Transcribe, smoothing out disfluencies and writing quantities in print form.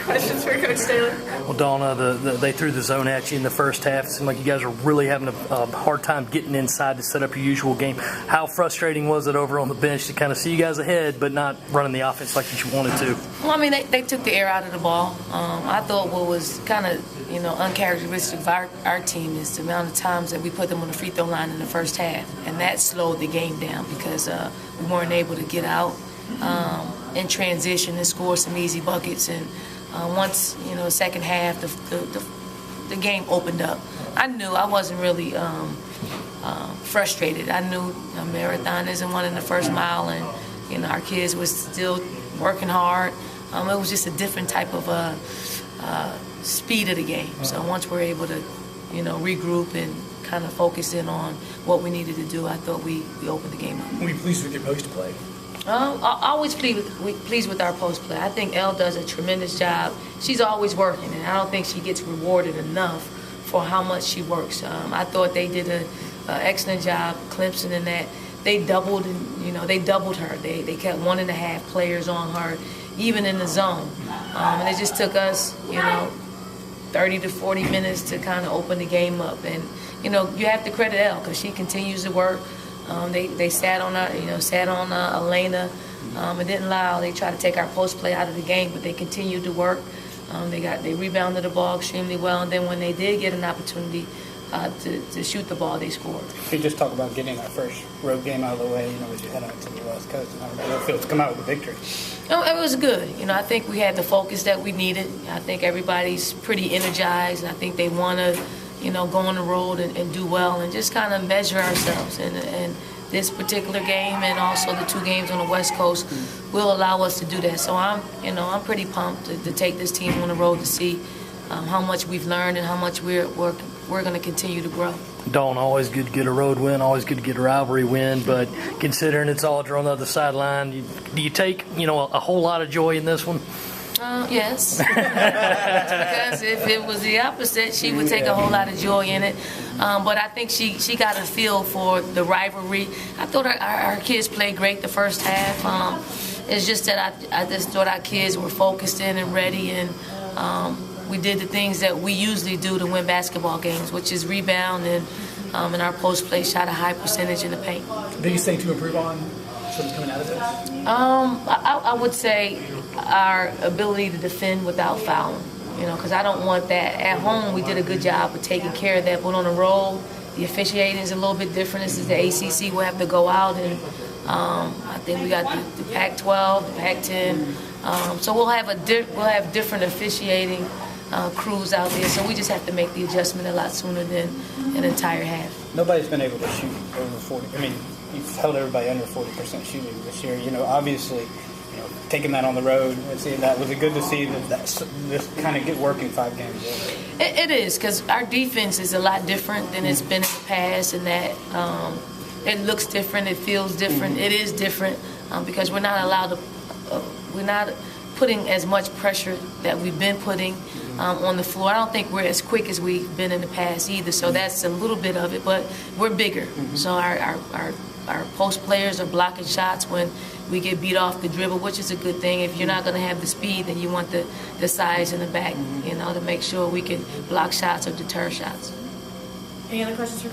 Questions for Coach Staley? Well, Donna, they threw the zone at you in the first half. It seemed like you guys are really having a hard time getting inside to set up your usual game. How frustrating was it over on the bench to kind of see you guys ahead but not running the offense like you wanted to? Well, I mean, they took the air out of the ball. I thought what was kind of, uncharacteristic of our team is the amount of times that we put them on the free throw line in the first half. And that slowed the game down because we weren't able to get out in transition and score some easy buckets. And once, second half, the game opened up. I knew I wasn't really frustrated. I knew a marathon isn't one in the first mile, and our kids was still working hard. It was just a different type of speed of the game. So once we're able to, regroup and kind of focus in on what we needed to do, I thought we opened the game up. Were you pleased with your post play? I'm always pleased with our post play. I think Elle does a tremendous job. She's always working, and I don't think she gets rewarded enough for how much she works. I thought they did an excellent job, Clemson, in that they doubled her. They kept 1.5 players on her, even in the zone. And it just took us, 30 to 40 minutes to kind of open the game up. And you have to credit Elle because she continues to work. They sat on Elena. It didn't allow. They tried to take our post play out of the game, but they continued to work. They rebounded the ball extremely well, and then when they did get an opportunity to shoot the ball, they scored. Can you just talk about getting that first road game out of the way, as you head out to the West Coast, and how it feels to come out with a victory? It was good. I think we had the focus that we needed. I think everybody's pretty energized. I think they want to, go on the road and do well and just kind of measure ourselves. And this particular game and also the 2 games on the West Coast will allow us to do that. So I'm pretty pumped to take this team on the road to see how much we've learned and how much we're going to continue to grow. Dawn, always good to get a road win, always good to get a rivalry win, but considering it's all on the other sideline, do you take a whole lot of joy in this one? Yes, because if it was the opposite, she would take a whole lot of joy in it. But I think she got a feel for the rivalry. I thought our kids played great the first half. It's just that I just thought our kids were focused in and ready, and we did the things that we usually do to win basketball games, which is rebound and in our post play shot a high percentage in the paint. Biggest thing to improve on sort of coming out of this? I would say our ability to defend without fouling, because I don't want that. At home, we did a good job of taking care of that, but on the road, the officiating is a little bit different. This is the ACC. We'll have to go out, and I think we got the Pac-12, the Pac-10. So we'll have different officiating crews out there. So we just have to make the adjustment a lot sooner than an entire half. Nobody's been able to shoot over 40. I mean, you've held everybody under 40% shooting this year. Obviously, taking that on the road and seeing that, was it good to see that this kind of get working 5 games? It is, because our defense is a lot different than it's been in the past, and that it looks different, it feels different, it is different because we're not allowed to. We're not putting as much pressure that we've been putting on the floor. I don't think we're as quick as we've been in the past either, so that's a little bit of it, but we're bigger. So our post players are blocking shots when we get beat off the dribble, which is a good thing. If you're not going to have the speed, then you want the size in the back, to make sure we can block shots or deter shots. Any other questions for Coach?